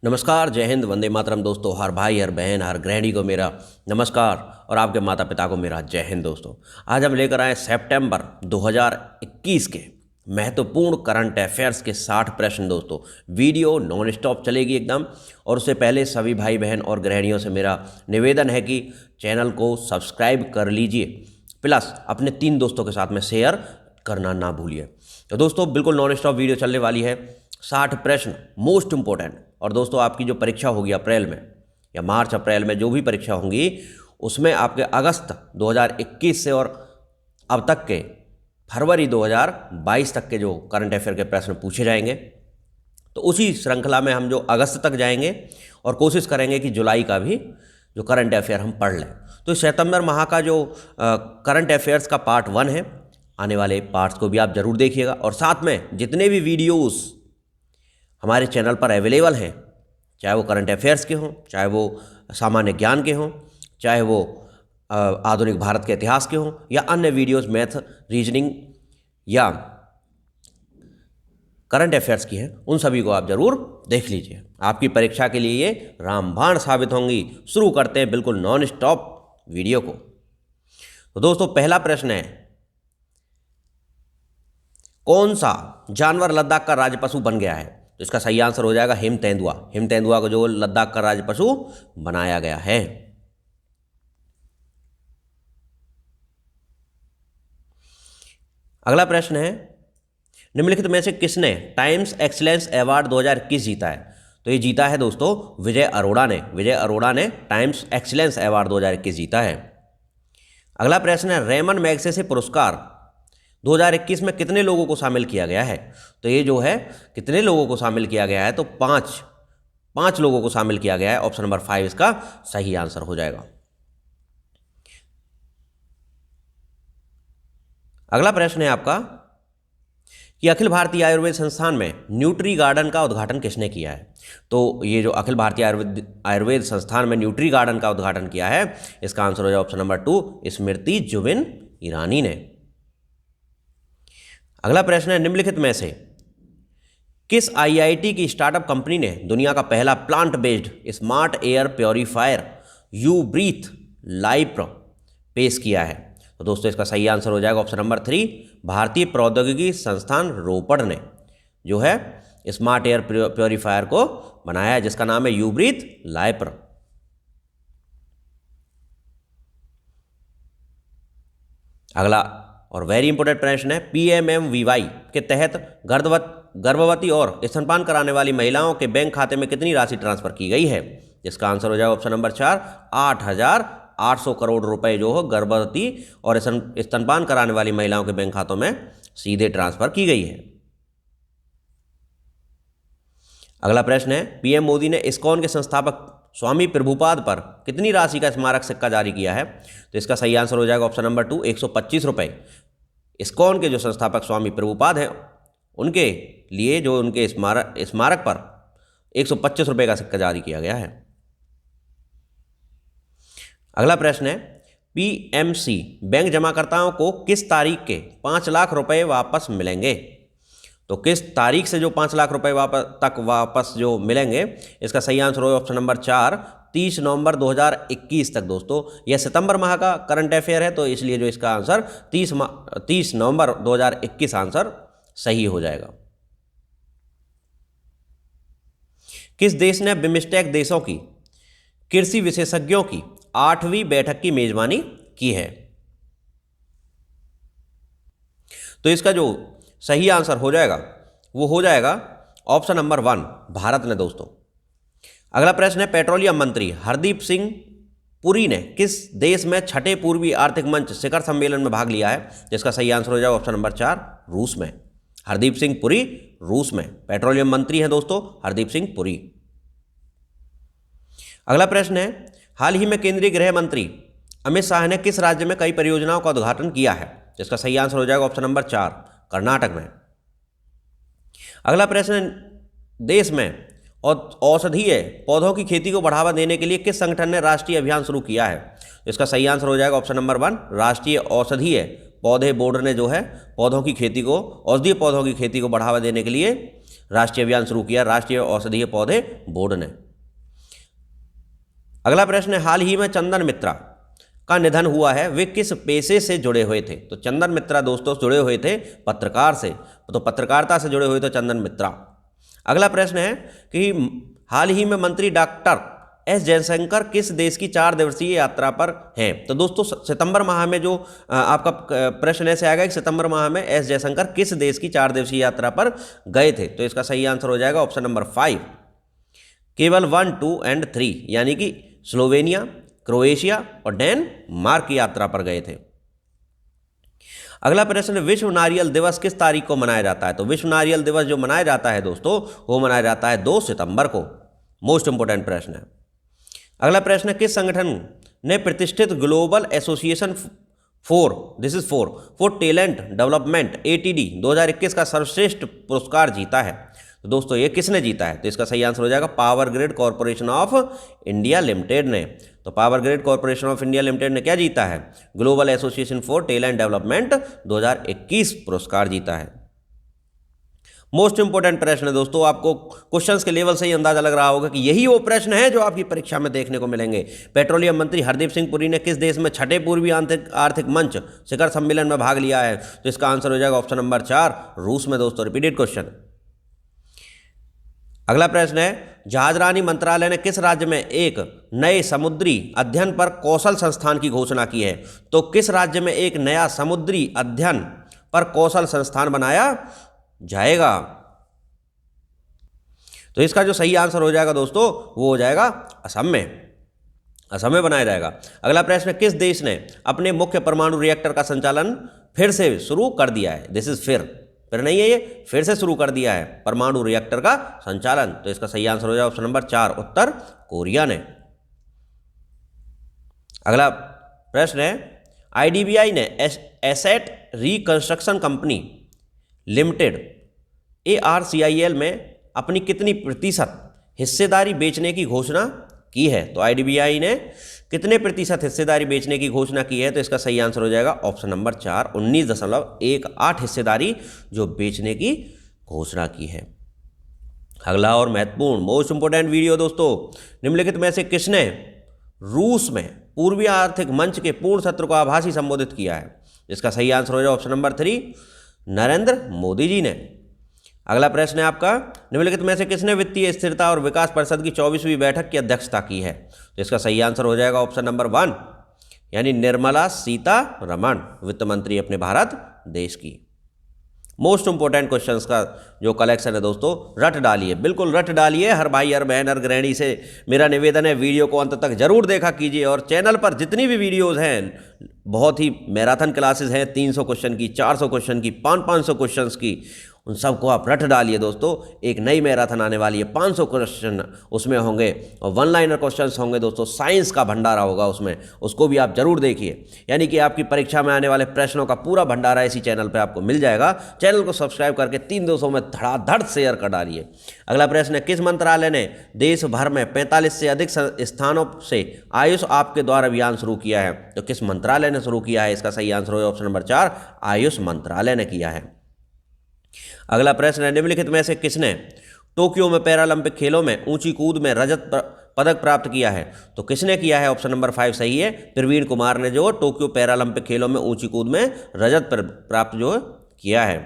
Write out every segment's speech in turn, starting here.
नमस्कार, जय हिंद, वंदे मातरम दोस्तों। हर भाई, हर बहन, हर गृहिणी को मेरा नमस्कार और आपके माता पिता को मेरा जय हिंद दोस्तों। आज हम लेकर आए सितंबर 2021 के महत्वपूर्ण करंट अफेयर्स के 60 प्रश्न दोस्तों। वीडियो नॉन स्टॉप चलेगी एकदम। और उससे पहले सभी भाई बहन और गृहिणियों से मेरा निवेदन है कि चैनल को सब्सक्राइब कर लीजिए, प्लस अपने 3 दोस्तों के साथ में शेयर करना ना भूलिए। तो दोस्तों बिल्कुल नॉन स्टॉप वीडियो चलने वाली है। 60 प्रश्न मोस्ट इंपॉर्टेंट। और दोस्तों आपकी जो परीक्षा होगी अप्रैल में या मार्च अप्रैल में जो भी परीक्षा होंगी, उसमें आपके अगस्त 2021 से और अब तक के फरवरी 2022 तक के जो करंट अफेयर के प्रश्न पूछे जाएंगे। तो उसी श्रृंखला में हम जो अगस्त तक जाएंगे और कोशिश करेंगे कि जुलाई का भी जो करंट अफेयर हम पढ़ लें। तो सितंबर माह का जो करंट अफेयर्स का पार्ट 1 है, आने वाले पार्ट्स को भी आप जरूर देखिएगा। और साथ में जितने भी वीडियोस हमारे चैनल पर अवेलेबल हैं, चाहे वो करंट अफेयर्स के हों, चाहे वो सामान्य ज्ञान के हों, चाहे वो आधुनिक भारत के इतिहास के हों, या अन्य वीडियोस मैथ, रीजनिंग या करंट अफेयर्स की हैं, उन सभी को आप जरूर देख लीजिए। आपकी परीक्षा के लिए ये रामबाण साबित होंगी। शुरू करते हैं बिल्कुल नॉन स्टॉप वीडियो को। तो दोस्तों पहला प्रश्न है, कौन सा जानवर लद्दाख का राज्य पशु बन गया है? तो इसका सही आंसर हो जाएगा हिम तेंदुआ। हिम तेंदुआ को जो लद्दाख का राज्य पशु बनाया गया है। अगला प्रश्न है, निम्नलिखित में से किसने टाइम्स एक्सीलेंस अवार्ड 2021 जीता है? तो ये जीता है दोस्तों विजय अरोड़ा ने। विजय अरोड़ा ने टाइम्स एक्सीलेंस अवार्ड 2021 जीता है। अगला प्रश्न है, रेमन मैगसेसे पुरस्कार 2021 में कितने लोगों को शामिल किया गया है? तो ये जो है कितने लोगों को शामिल किया गया है, तो 5 लोगों को शामिल किया गया है। ऑप्शन नंबर 5 इसका सही आंसर हो जाएगा। अगला प्रश्न है आपका कि अखिल भारतीय आयुर्वेद संस्थान में न्यूट्री गार्डन का उद्घाटन किसने किया है? तो ये जो अखिल भारतीय आयुर्वेद संस्थान में न्यूट्री गार्डन का उद्घाटन किया है, इसका आंसर हो जाएगा ऑप्शन नंबर 2, स्मृति जुबिन ईरानी ने। अगला प्रश्न है, निम्नलिखित में से किस आईआईटी की स्टार्टअप कंपनी ने दुनिया का पहला plant based smart air purifier Ubreathe life पेश किया है? तो दोस्तों इसका सही आंसर हो जाएगा ऑप्शन नंबर 3, भारतीय प्रौद्योगिकी संस्थान रोपड़ ने जो है स्मार्ट एयर प्योरीफायर को बनाया है, जिसका नाम है यू ब्रीथ लाइप्र। अगला और वेरी इंपॉर्टेंट प्रश्न है, PMMVY के तहत गर्भवती और स्तनपान कराने वाली महिलाओं के बैंक खाते में कितनी राशि ट्रांसफर की गई है? जिसका आंसर हो जाएगा ऑप्शन नंबर 4, 8,800 करोड़ रुपए जो हो गर्भवती और स्तनपान कराने वाली महिलाओं के बैंक खातों में सीधे ट्रांसफर की गई है। अगला प्रश्न है, पीएम मोदी ने इस्कॉन के संस्थापक स्वामी प्रभुपाद पर कितनी राशि का स्मारक सिक्का जारी किया है? तो इसका सही आंसर हो जाएगा ऑप्शन नंबर 2, 125 रुपये। इस्कॉन के जो संस्थापक स्वामी प्रभुपाद हैं, उनके लिए जो उनके स्मारक पर 125 रुपये का सिक्का जारी किया गया है। अगला प्रश्न है, पीएमसी बैंक जमाकर्ताओं को किस तारीख के 5 लाख रुपए वापस मिलेंगे? तो किस तारीख से जो 5 लाख रुपए वापस जो मिलेंगे, इसका सही आंसर होगा ऑप्शन नंबर 4, 30 नवंबर 2021 तक। दोस्तों यह सितंबर माह का करंट अफेयर है, तो इसलिए जो इसका आंसर 30 नवंबर 2021 आंसर सही हो जाएगा। किस देश ने बिम्स्टेक देशों की कृषि विशेषज्ञों की 8वीं बैठक की मेजबानी की है? तो इसका जो सही आंसर हो जाएगा वो हो जाएगा ऑप्शन नंबर 1, भारत ने। दोस्तों अगला प्रश्न है, पेट्रोलियम मंत्री हरदीप सिंह पुरी ने किस देश में 6ठे पूर्वी आर्थिक मंच शिखर सम्मेलन में भाग लिया है? जिसका सही आंसर हो जाएगा ऑप्शन नंबर 4, रूस में। हरदीप सिंह पुरी रूस में पेट्रोलियम मंत्री हैं दोस्तों, हरदीप सिंह पुरी। अगला प्रश्न है, हाल ही में केंद्रीय गृह मंत्री अमित शाह ने किस राज्य में कई परियोजनाओं का उद्घाटन किया है? जिसका सही आंसर हो जाएगा ऑप्शन नंबर 4, कर्नाटक में। अगला प्रश्न, देश में औषधीय पौधों की खेती को बढ़ावा देने के लिए किस संगठन ने राष्ट्रीय अभियान शुरू किया है? इसका सही आंसर हो जाएगा ऑप्शन नंबर 1, राष्ट्रीय औषधीय पौधे बोर्ड ने जो है पौधों की खेती को, औषधीय पौधों की खेती को बढ़ावा देने के लिए राष्ट्रीय अभियान शुरू किया, राष्ट्रीय औषधीय पौधे बोर्ड ने। अगला प्रश्न है, हाल ही में चंदन मित्रा का निधन हुआ है, वे किस पेशे से जुड़े हुए थे? तो चंदन मित्रा दोस्तों जुड़े हुए थे पत्रकार से, तो पत्रकारिता से जुड़े हुए थे चंदन मित्रा। अगला प्रश्न है कि हाल ही में मंत्री डॉक्टर एस जयशंकर किस देश की 4 दिवसीय यात्रा पर हैं? तो दोस्तों सितंबर माह में जो आपका प्रश्न ऐसे आएगा कि सितंबर माह में एस जयशंकर किस देश की 4 दिवसीय यात्रा पर गए थे? तो इसका सही आंसर हो जाएगा ऑप्शन नंबर 5, केवल 1, 2 एंड 3, यानी कि स्लोवेनिया, क्रोएशिया और डेनमार्क की यात्रा पर गए थे। अगला प्रश्न, विश्व नारियल दिवस किस तारीख को मनाया जाता है? तो विश्व नारियल दिवस जो मनाया जाता है दोस्तों वो मनाया जाता है 2 सितंबर को। मोस्ट इंपोर्टेंट प्रश्न है। अगला प्रश्न, किस संगठन ने प्रतिष्ठित global association for talent development ATD 2021 का सर्वश्रेष्ठ पुरस्कार जीता है? तो दोस्तों ये किसने जीता है? तो इसका सही आंसर हो जाएगा power grid corporation of India limited ने। तो power grid corporation of India limited ने क्या जीता है? Global association for talent development 2021 पुरस्कार जीता है। मोस्ट इंपोर्टेंट प्रश्न है दोस्तों, आपको क्वेश्चंस के लेवल से ही अंदाजा लग रहा होगा कि यही वो प्रश्न है जो आपकी परीक्षा में देखने को मिलेंगे। पेट्रोलियम मंत्री हरदीप सिंह पुरी ने किस देश में 6ठे पूर्वी आर्थिक मंच शिखर सम्मेलन में भाग लिया है? तो इसका आंसर हो जाएगा ऑप्शन नंबर 4, रूस में दोस्तों। Repeated question. अगला प्रश्न है, जहाजरानी मंत्रालय ने किस राज्य में एक नए समुद्री अध्ययन पर कौशल संस्थान की घोषणा की है? तो किस राज्य में एक नया समुद्री अध्ययन पर कौशल संस्थान बनाया जाएगा? तो इसका जो सही आंसर हो जाएगा दोस्तों वो हो जाएगा असम में बनाया जाएगा। अगला प्रश्न, किस देश ने अपने मुख्य परमाणु रिएक्टर का संचालन फिर से शुरू कर दिया है? दिस इज फिर नहीं है, ये फिर से शुरू कर दिया है परमाणु रिएक्टर का संचालन। तो इसका सही आंसर हो जाएगा ऑप्शन नंबर 4, उत्तर कोरिया ने। अगला प्रश्न है, IDBI ने asset reconstruction company limited ARCIL में अपनी कितनी प्रतिशत हिस्सेदारी बेचने की घोषणा की है? तो IDBI ने कितने प्रतिशत हिस्सेदारी बेचने की घोषणा की है? तो इसका सही आंसर हो जाएगा ऑप्शन नंबर 4, 19.18 हिस्सेदारी जो बेचने की घोषणा की है। अगला और महत्वपूर्ण मोस्ट इंपोर्टेंट वीडियो दोस्तों, निम्नलिखित में से किसने रूस में पूर्वी आर्थिक मंच के पूर्ण सत्र को आभासी संबोधित किया है? इसका सही आंसर हो जाएगा ऑप्शन नंबर 3, नरेंद्र मोदी जी ने। अगला प्रश्न है आपका, निम्नलिखित में से किसने वित्तीय स्थिरता और विकास परिषद की 24वीं बैठक की अध्यक्षता की है? तो इसका सही आंसर हो जाएगा ऑप्शन नंबर 1, यानी निर्मला सीतारमण, वित्त मंत्री अपने भारत देश की। मोस्ट इंपोर्टेंट क्वेश्चंस का जो कलेक्शन है दोस्तों, रट डालिए, बिल्कुल रट डालिए। हर भाई हर बहन हर गृहिणी से मेरा निवेदन है, वीडियो को अंत तक जरूर देखा कीजिए। और चैनल पर जितनी भी वीडियोज़ हैं, बहुत ही मैराथन क्लासेस हैं, 300 क्वेश्चन की, 400 क्वेश्चन की, 500 क्वेश्चन की, उन सबको आप रट डालिए दोस्तों। एक नई मैराथन आने वाली है, 500 क्वेश्चन उसमें होंगे और 1 लाइनर क्वेश्चंस होंगे दोस्तों। साइंस का भंडारा होगा उसमें, उसको भी आप जरूर देखिए। यानी कि आपकी परीक्षा में आने वाले प्रश्नों का पूरा भंडारा इसी चैनल पर आपको मिल जाएगा। चैनल को सब्सक्राइब करके 3 दोस्तों में धड़ाधड़ शेयर कर डालिए। अगला प्रश्न है, किस मंत्रालय ने देश भर में 45 से अधिक स्थानों से आयुष आपके द्वारा अभियान शुरू किया है? तो किस मंत्रालय ने शुरू किया है? इसका सही आंसर होगा ऑप्शन नंबर 4, आयुष मंत्रालय ने किया है। अगला प्रश्न है, निम्नलिखित में से किसने टोक्यो में पैरालंपिक खेलों में ऊंची कूद में रजत पदक प्राप्त किया है? तो किसने किया है? ऑप्शन नंबर 5 सही है, प्रवीण कुमार ने जो टोक्यो पैरालंपिक खेलों में ऊंची कूद में रजत प्राप्त जो किया है।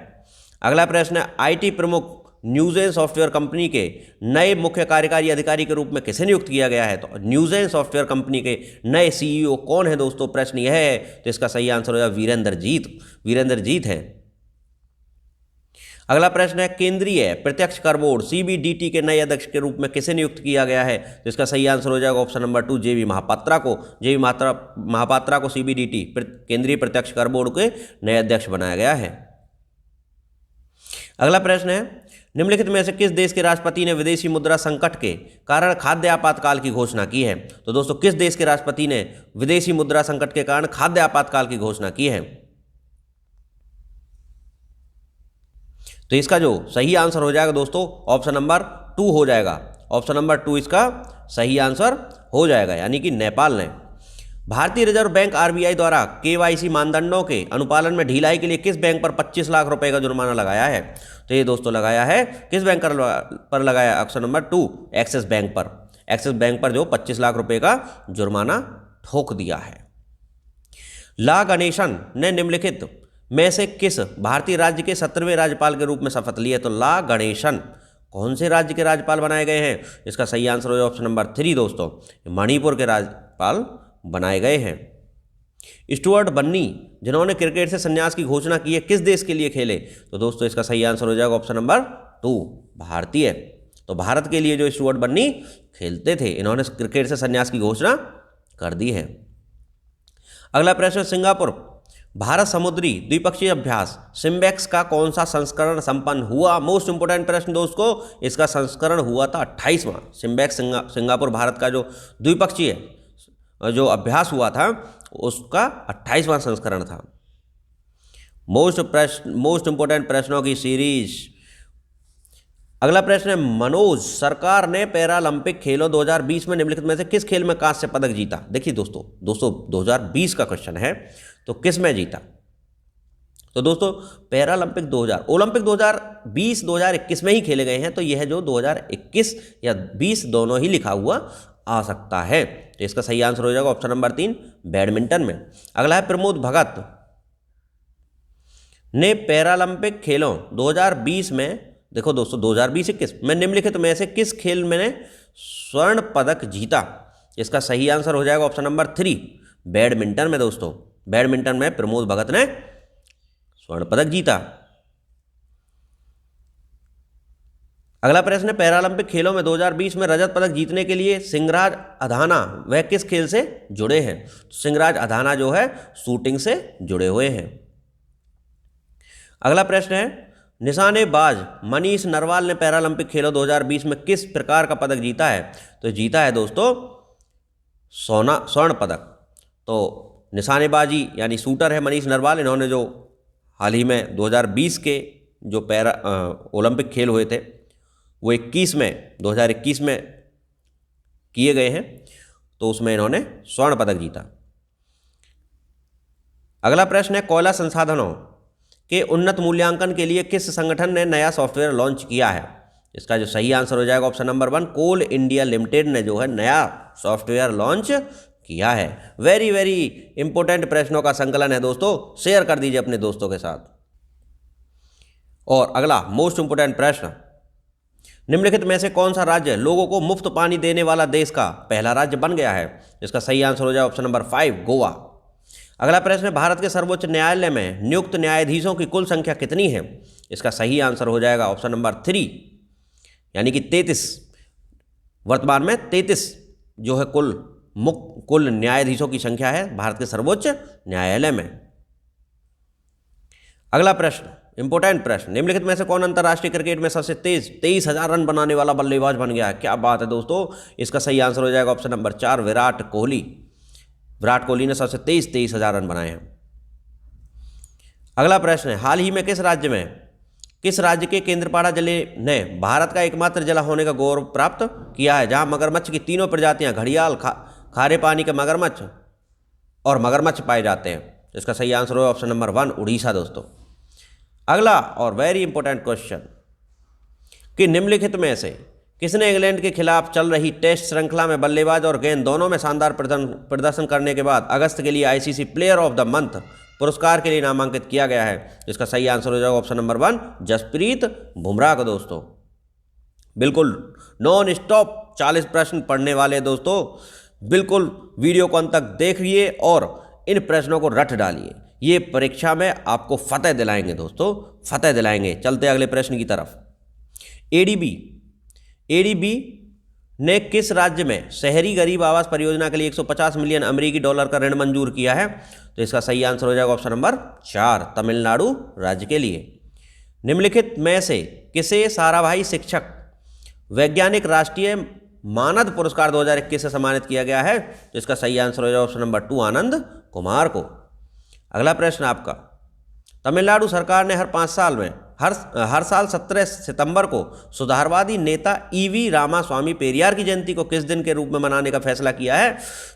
अगला प्रश्न है, IT प्रमुख न्यूजेन सॉफ्टवेयर कंपनी के नए मुख्य कार्यकारी अधिकारी के रूप में किसे नियुक्त किया गया है? तो न्यूजेन सॉफ्टवेयर कंपनी के नए CEO कौन है दोस्तों? प्रश्न यह है। तो इसका सही आंसर होगा वीरेंद्र जीत है। अगला प्रश्न है, केंद्रीय प्रत्यक्ष कर बोर्ड CBDT के नए अध्यक्ष के रूप में किसे नियुक्त किया गया है? तो इसका सही आंसर हो जाएगा ऑप्शन नंबर 2, JV महापात्रा को CBDT केंद्रीय प्रत्यक्ष कर बोर्ड के नए अध्यक्ष बनाया गया है। अगला प्रश्न है, निम्नलिखित में से किस देश के राष्ट्रपति ने विदेशी मुद्रा संकट के कारण खाद्य आपातकाल की घोषणा की है? तो दोस्तों किस देश के राष्ट्रपति ने विदेशी मुद्रा संकट के कारण खाद्य आपातकाल की घोषणा की है? तो इसका जो सही आंसर हो जाएगा दोस्तों ऑप्शन नंबर 2 हो जाएगा। ऑप्शन नंबर 2 इसका सही आंसर हो जाएगा, यानी कि नेपाल ने। भारतीय रिजर्व बैंक आरबीआई द्वारा केवाईसी मानदंडों के अनुपालन में ढिलाई के लिए किस बैंक पर 25 लाख रुपए का जुर्माना लगाया है? तो ये दोस्तों लगाया है किस बैंक पर लगाया? ऑप्शन नंबर 2 एक्सिस बैंक पर। एक्सिस बैंक पर जो 25 लाख रुपए का जुर्माना ठोक दिया है। ला गणेशन ने निम्नलिखित में से किस भारतीय राज्य के 17वें राज्यपाल के रूप में शपथ ली है? तो ला गणेशन कौन से राज्य के राज्यपाल बनाए गए हैं? इसका सही आंसर हो जाए ऑप्शन नंबर 3 दोस्तों, मणिपुर के राज्यपाल बनाए गए हैं। स्टुअर्ट बन्नी जिन्होंने क्रिकेट से संन्यास की घोषणा की है किस देश के लिए खेले? तो दोस्तों इसका सही आंसर हो जाएगा ऑप्शन नंबर 2 भारतीय। तो भारत के लिए जो स्टुअर्ट बन्नी खेलते थे, इन्होंने क्रिकेट से संन्यास की घोषणा कर दी है। अगला प्रश्न, सिंगापुर भारत समुद्री द्विपक्षीय अभ्यास सिम्बेक्स का कौन सा संस्करण संपन्न हुआ? मोस्ट इंपोर्टेंट प्रश्न दोस्तों, इसका संस्करण हुआ था 28वां। सिम्बेक्स सिंगापुर भारत का जो द्विपक्षीय जो अभ्यास हुआ था उसका 28वां संस्करण था। मोस्ट इंपोर्टेंट प्रश्नों की सीरीज। अगला प्रश्न है, मनोज सरकार ने पैरालंपिक खेलों 2020 में निम्नलिखित में से किस खेल में कांस्य पदक जीता? देखिए दोस्तों 2020 का क्वेश्चन है, तो किस में जीता? तो दोस्तों पैरालंपिक ओलंपिक 2020 2021 में ही खेले गए हैं, तो यह जो 2021 या 20 दोनों ही लिखा हुआ आ सकता है। तो इसका सही आंसर हो जाएगा ऑप्शन नंबर 3 बैडमिंटन में। अगला है, प्रमोद भगत ने पैरालंपिक खेलों 2020 में, देखो दोस्तों 2020-21 में निम्नलिखित में से किस खेल में ने स्वर्ण पदक जीता? इसका सही आंसर हो जाएगा ऑप्शन नंबर 3 बैडमिंटन में। दोस्तों बैडमिंटन में प्रमोद भगत ने स्वर्ण पदक जीता। अगला प्रश्न है, पैरालंपिक खेलों में 2020 में रजत पदक जीतने के लिए सिंगराज अधाना वह किस खेल से जुड़े हैं? सिंगराज अधाना जो है शूटिंग से जुड़े हुए हैं। अगला प्रश्न है, निशानेबाज मनीष नरवाल ने पैरालंपिक खेलों 2020 में किस प्रकार का पदक जीता है? तो जीता है दोस्तों स्वर्ण पदक। तो निशानेबाजी यानी शूटर है मनीष नरवाल, इन्होंने जो हाल ही में 2020 के जो ओलंपिक खेल हुए थे वो 2021 में किए गए हैं, तो उसमें इन्होंने स्वर्ण पदक जीता। अगला प्रश्न है, कोयला संसाधनों के उन्नत मूल्यांकन के लिए किस संगठन ने नया सॉफ्टवेयर लॉन्च किया है? इसका जो सही आंसर हो जाएगा ऑप्शन नंबर 1 कोल इंडिया लिमिटेड ने जो है नया सॉफ्टवेयर लॉन्च किया है। वेरी वेरी इंपॉर्टेंट प्रश्नों का संकलन है दोस्तों, शेयर कर दीजिए अपने दोस्तों के साथ। और अगला मोस्ट इंपोर्टेंट प्रश्न, निम्नलिखित में से कौन सा राज्य लोगों को मुफ्त पानी देने वाला देश का पहला राज्य बन गया है? इसका सही आंसर हो जाए ऑप्शन नंबर 5 गोवा। अगला प्रश्न है, भारत के सर्वोच्च न्यायालय में नियुक्त न्यायाधीशों की कुल संख्या कितनी है? इसका सही आंसर हो जाएगा ऑप्शन नंबर 3 यानी कि 33। वर्तमान में 33 जो है कुल न्यायाधीशों की संख्या है भारत के सर्वोच्च न्यायालय में। अगला प्रश्न इंपोर्टेंट प्रश्न, निम्नलिखित में से कौन अंतर्राष्ट्रीय क्रिकेट में सबसे तेज 23,000 रन बनाने वाला बल्लेबाज बन गया है? क्या बात है दोस्तों, इसका सही आंसर हो जाएगा ऑप्शन नंबर 4 विराट कोहली। विराट कोहली ने सबसे तेज 23,000 रन बनाए हैं। अगला प्रश्न है, हाल ही में किस राज्य के केंद्रपाड़ा जिले ने भारत का एकमात्र जिला होने का गौरव प्राप्त किया है, जहां मगरमच्छ की तीनों प्रजातियां घड़ियाल, खारे पानी के मगरमच्छ और मगरमच्छ पाए जाते हैं? इसका सही आंसर हो ऑप्शन नंबर 1 उड़ीसा दोस्तों। अगला और वेरी इंपॉर्टेंट क्वेश्चन कि निम्नलिखित में से किसने इंग्लैंड के खिलाफ चल रही टेस्ट श्रृंखला में बल्लेबाज और गेंद दोनों में शानदार प्रदर्शन करने के बाद अगस्त के लिए ICC player of the month पुरस्कार के लिए नामांकित किया गया है? इसका सही आंसर हो जाएगा ऑप्शन नंबर 1 जसप्रीत बुमराह को दोस्तों। बिल्कुल नॉन स्टॉप 40 प्रश्न पढ़ने वाले दोस्तों, बिल्कुल वीडियो को अंत तक देखिए और इन प्रश्नों को रट डालिए, ये परीक्षा में आपको फतेह दिलाएंगे दोस्तों, फतेह दिलाएंगे। चलते अगले प्रश्न की तरफ। एडीबी ने किस राज्य में शहरी गरीब आवास परियोजना के लिए 150 मिलियन अमेरिकी डॉलर का ऋण मंजूर किया है? तो इसका सही आंसर हो जाएगा ऑप्शन नंबर 4 तमिलनाडु राज्य के लिए। निम्नलिखित में से किसे साराभाई शिक्षक वैज्ञानिक राष्ट्रीय मानद पुरस्कार 2021 से सम्मानित किया गया है? तो इसका सही आंसर हो जाएगा ऑप्शन नंबर 2 आनंद कुमार को। अगला प्रश्न आपका, तमिलनाडु सरकार ने हर 5 साल में हर साल 17 सितंबर को सुधारवादी नेता ईवी रामास्वामी पेरियार की जयंती को किस दिन के रूप में मनाने का फैसला किया है?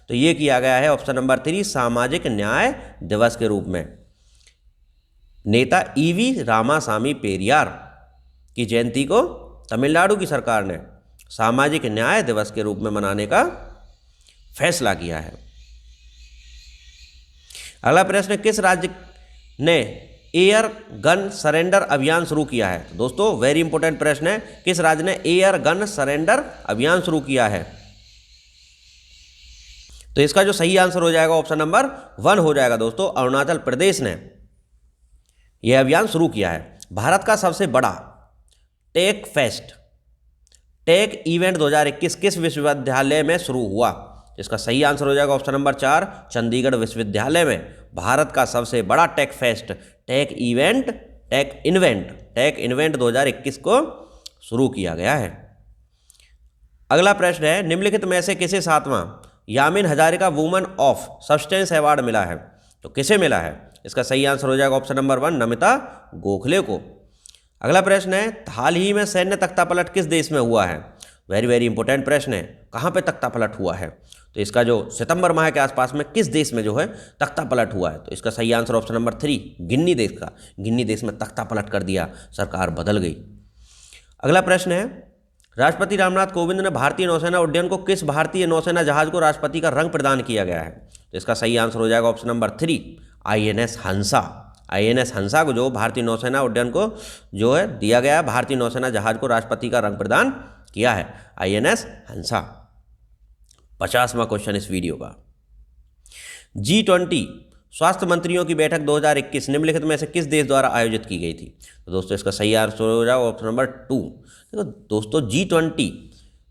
तो ये किया गया है ऑप्शन नंबर 3 सामाजिक न्याय दिवस के रूप में। नेता ईवी रामास्वामी पेरियार की जयंती को तमिलनाडु की सरकार ने सामाजिक न्याय दिवस के रूप में मनाने का फैसला किया है। अगला प्रश्न, किस राज्य ने एयर गन सरेंडर अभियान शुरू किया है? तो दोस्तों वेरी इंपॉर्टेंट प्रश्न है, किस राज्य ने एयर गन सरेंडर अभियान शुरू किया है? तो इसका जो सही आंसर हो जाएगा ऑप्शन नंबर 1 हो जाएगा दोस्तों, अरुणाचल प्रदेश ने यह अभियान शुरू किया है। भारत का सबसे बड़ा टेक फेस्ट टेक इवेंट 2021 किस विश्वविद्यालय में शुरू हुआ? इसका सही आंसर हो जाएगा ऑप्शन नंबर 4 चंडीगढ़ विश्वविद्यालय में भारत का सबसे बड़ा टेक फेस्ट टेक इन्वेंट 2021 को शुरू किया गया है। अगला प्रश्न है, निम्नलिखित में से किसे 7वां Yamin Hazarika woman of substance award मिला है? तो किसे मिला है? इसका सही आंसर हो जाएगा ऑप्शन नंबर 1 नमिता गोखले को। अगला प्रश्न है, हाल ही में सैन्य तख्तापलट किस देश में हुआ है? वेरी वेरी इंपॉर्टेंट प्रश्न है, कहाँ पे तख्तापलट हुआ है? तो इसका जो सितंबर माह के आसपास में किस देश में जो है तख्तापलट हुआ है? तो इसका सही आंसर ऑप्शन नंबर 3 गिन्नी देश का। गिन्नी देश में तख्तापलट कर दिया, सरकार बदल गई। अगला प्रश्न है, राष्ट्रपति रामनाथ कोविंद ने भारतीय नौसेना उड्डयन को किस भारतीय नौसेना जहाज को राष्ट्रपति का रंग प्रदान किया गया है? तो इसका सही आंसर हो जाएगा ऑप्शन नंबर 3 INS हंसा। INS हंसा को जो भारतीय नौसेना उड्डयन को जो है दिया गया है, भारतीय नौसेना जहाज को राष्ट्रपति का रंग प्रदान किया है INS हंसा। 50वां क्वेश्चन इस वीडियो का, G20 स्वास्थ्य मंत्रियों की बैठक 2021 निम्नलिखित में से किस देश द्वारा आयोजित की गई थी? तो दोस्तों इसका सही आंसर हो जाएगा ऑप्शन नंबर 2। देखो दोस्तों G20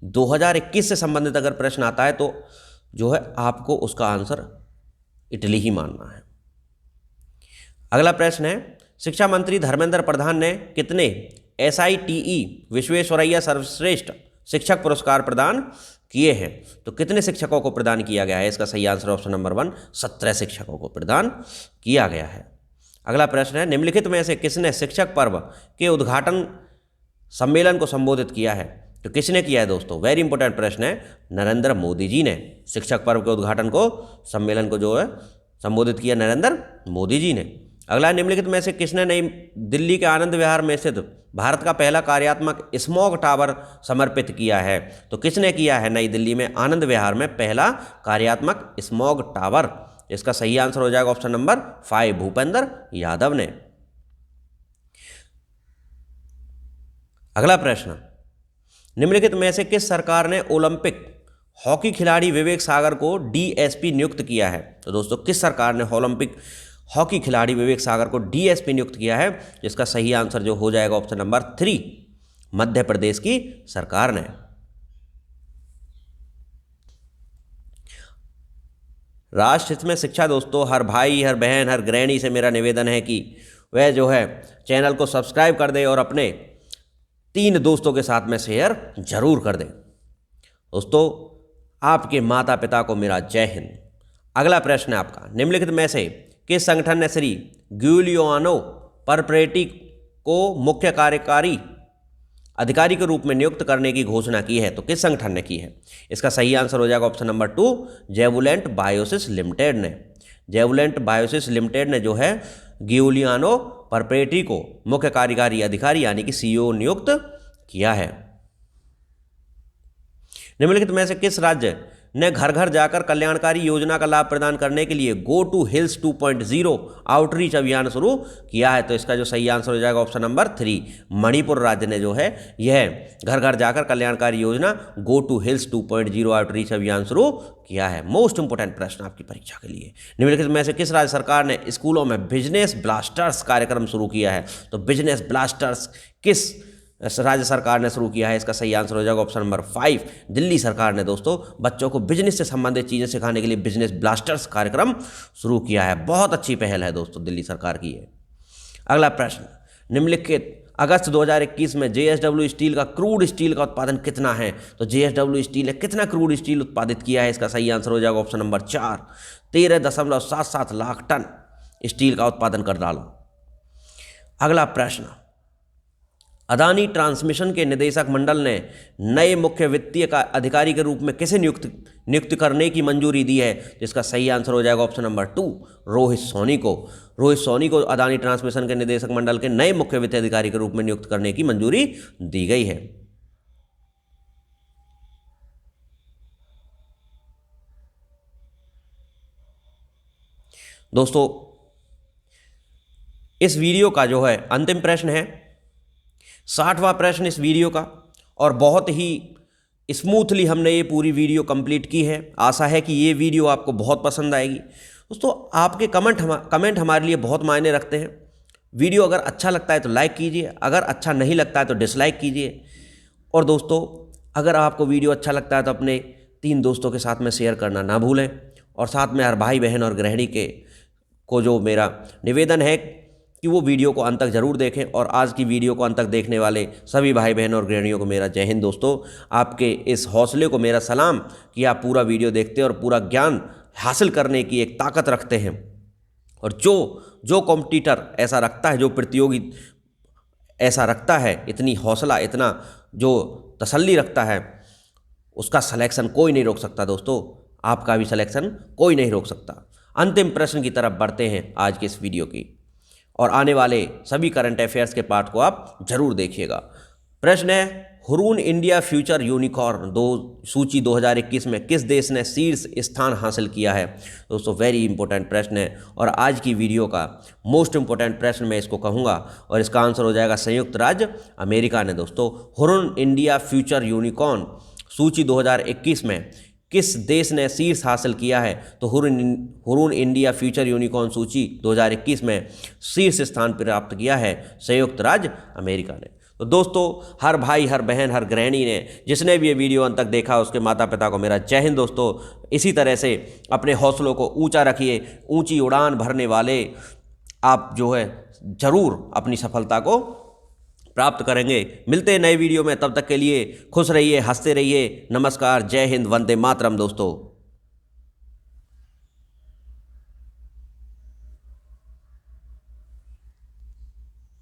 2021 से संबंधित अगर प्रश्न आता है तो जो है आपको उसका आंसर इटली ही मानना है। अगला प्रश्न है, शिक्षा मंत्री धर्मेंद्र प्रधान ने कितने SITE विश्वेश्वरैया सर्वश्रेष्ठ शिक्षक पुरस्कार प्रदान किए हैं? तो कितने शिक्षकों को प्रदान किया गया है? इसका सही आंसर ऑप्शन नंबर 1 17 शिक्षकों को प्रदान किया गया है। अगला प्रश्न है, निम्नलिखित में से किसने शिक्षक पर्व के उद्घाटन सम्मेलन को संबोधित किया है? तो किसने किया है दोस्तों? वेरी इंपॉर्टेंट प्रश्न है, नरेंद्र मोदी जी ने शिक्षक पर्व के उद्घाटन को सम्मेलन को जो है संबोधित किया नरेंद्र मोदी जी ने। अगला, निम्नलिखित में से किसने नई दिल्ली के आनंद विहार में स्थित भारत का पहला कार्यात्मक स्मॉग टावर समर्पित किया है? तो किसने किया है नई दिल्ली में आनंद विहार में पहला कार्यात्मक स्मॉग टावर? इसका सही आंसर हो जाएगा ऑप्शन नंबर 5 भूपेंद्र यादव ने। अगला प्रश्न, निम्नलिखित में से किस सरकार ने ओलंपिक हॉकी खिलाड़ी विवेक सागर को DSP नियुक्त किया है? तो दोस्तों किस सरकार ने ओलंपिक हॉकी खिलाड़ी विवेक सागर को DSP नियुक्त किया है? जिसका सही आंसर जो हो जाएगा ऑप्शन नंबर 3 मध्य प्रदेश की सरकार ने। राष्ट्र हित में शिक्षा दोस्तों, हर भाई हर बहन हर गृहिणी से मेरा निवेदन है कि वह जो है चैनल को सब्सक्राइब कर दे और अपने 3 दोस्तों के साथ में शेयर जरूर कर दें। दोस्तों आपके माता पिता को मेरा जय हिंद। अगला प्रश्न है आपका, निम्नलिखित में से किस संगठन ने श्री गिउलियानो परप्रेटी को मुख्य कार्यकारी अधिकारी के रूप में नियुक्त करने की घोषणा की है? तो किस संगठन ने की है? इसका सही आंसर हो जाएगा ऑप्शन नंबर 2 जेवुलेंट बायोसिस लिमिटेड ने। जेवुलेंट बायोसिस लिमिटेड ने जो है गिउलियानो परप्रेटी को मुख्य कार्यकारी अधिकारी यानी कि CEO नियुक्त किया है। निम्नलिखित में से किस राज्य ने घर घर जाकर कल्याणकारी योजना का लाभ प्रदान करने के लिए गो टू हिल्स 2.0 आउटरीच अभियान शुरू किया है? तो इसका जो सही आंसर हो जाएगा ऑप्शन नंबर 3 मणिपुर राज्य ने जो है यह घर घर जाकर कल्याणकारी योजना गो टू हिल्स 2.0 आउटरीच अभियान शुरू किया है। मोस्ट इंपोर्टेंट प्रश्न आपकी परीक्षा के लिए, निम्नलिखित में से किस राज्य सरकार ने स्कूलों में बिजनेस ब्लास्टर्स कार्यक्रम शुरू किया है? तो बिजनेस ब्लास्टर्स किस राज्य सरकार ने शुरू किया है? इसका सही आंसर हो जाएगा ऑप्शन नंबर 5 दिल्ली सरकार ने दोस्तों बच्चों को बिजनेस से संबंधित चीज़ें सिखाने के लिए बिजनेस ब्लास्टर्स कार्यक्रम शुरू किया है। बहुत अच्छी पहल है दोस्तों दिल्ली सरकार की है। अगला प्रश्न, निम्नलिखित अगस्त 2021 में JSW स्टील का क्रूड स्टील का उत्पादन कितना है? तो JSW स्टील ने कितना क्रूड स्टील उत्पादित किया है? इसका सही आंसर हो जाएगा option number 4 13.77 lakh ton steel का उत्पादन कर डाला। अगला प्रश्न, अदानी ट्रांसमिशन के निदेशक मंडल ने नए मुख्य वित्तीय अधिकारी के रूप में किसे नियुक्त करने की मंजूरी दी है? जिसका सही आंसर हो जाएगा ऑप्शन नंबर 2, रोहित सोनी को। रोहित सोनी को अदानी ट्रांसमिशन के निदेशक मंडल के नए मुख्य वित्तीय अधिकारी के रूप में नियुक्त करने की मंजूरी दी गई है। दोस्तों, इस वीडियो का जो है अंतिम प्रश्न है, 60वां प्रश्न इस वीडियो का, और बहुत ही स्मूथली हमने ये पूरी वीडियो कंप्लीट की है। आशा है कि ये वीडियो आपको बहुत पसंद आएगी। दोस्तों, आपके कमेंट हमारे लिए बहुत मायने रखते हैं। वीडियो अगर अच्छा लगता है तो लाइक कीजिए, अगर अच्छा नहीं लगता है तो डिसलाइक कीजिए। और दोस्तों, अगर आपको वीडियो अच्छा लगता है तो अपने 3 दोस्तों के साथ में शेयर करना ना भूलें। और साथ में हर भाई बहन और गृहिणी को जो मेरा निवेदन है कि वो वीडियो को अंत तक जरूर देखें। और आज की वीडियो को अंत तक देखने वाले सभी भाई बहन और गृहिणियों को मेरा जय हिंद। दोस्तों, आपके इस हौसले को मेरा सलाम कि आप पूरा वीडियो देखते हैं और पूरा ज्ञान हासिल करने की एक ताकत रखते हैं। और जो कॉम्पिटिटर ऐसा रखता है, जो प्रतियोगी ऐसा रखता है, इतनी हौसला, इतना जो तसल्ली रखता है, उसका सिलेक्शन कोई नहीं रोक सकता। दोस्तों, आपका भी सिलेक्शन कोई नहीं रोक सकता। अंतिम प्रश्न की तरफ बढ़ते हैं आज की इस वीडियो की, और आने वाले सभी करंट अफेयर्स के पार्ट को आप जरूर देखिएगा। प्रश्न है, हुरून इंडिया फ्यूचर यूनिकॉर्न सूची 2021 में किस देश ने शीर्ष स्थान हासिल किया है? दोस्तों, वेरी इंपॉर्टेंट प्रश्न है और आज की वीडियो का मोस्ट इंपॉर्टेंट प्रश्न मैं इसको कहूँगा, और इसका आंसर हो जाएगा संयुक्त राज्य अमेरिका ने। दोस्तों, हुरून इंडिया फ्यूचर यूनिकॉर्न सूची 2021 में किस देश ने शीर्ष हासिल किया है? तो हुरून इंडिया फ्यूचर यूनिकॉर्न सूची 2021 में शीर्ष स्थान प्राप्त किया है संयुक्त राज्य अमेरिका ने। तो दोस्तों, हर भाई, हर बहन, हर गृहिणी ने जिसने भी ये वीडियो अंत तक देखा उसके माता पिता को मेरा जय हिंद। दोस्तों, इसी तरह से अपने हौसलों को ऊंचा रखिए। ऊंची उड़ान भरने वाले आप जो है ज़रूर अपनी सफलता को प्राप्त करेंगे। मिलते हैं नए वीडियो में, तब तक के लिए खुश रहिए, हंसते रहिए। नमस्कार, जय हिंद, वंदे मातरम। दोस्तों।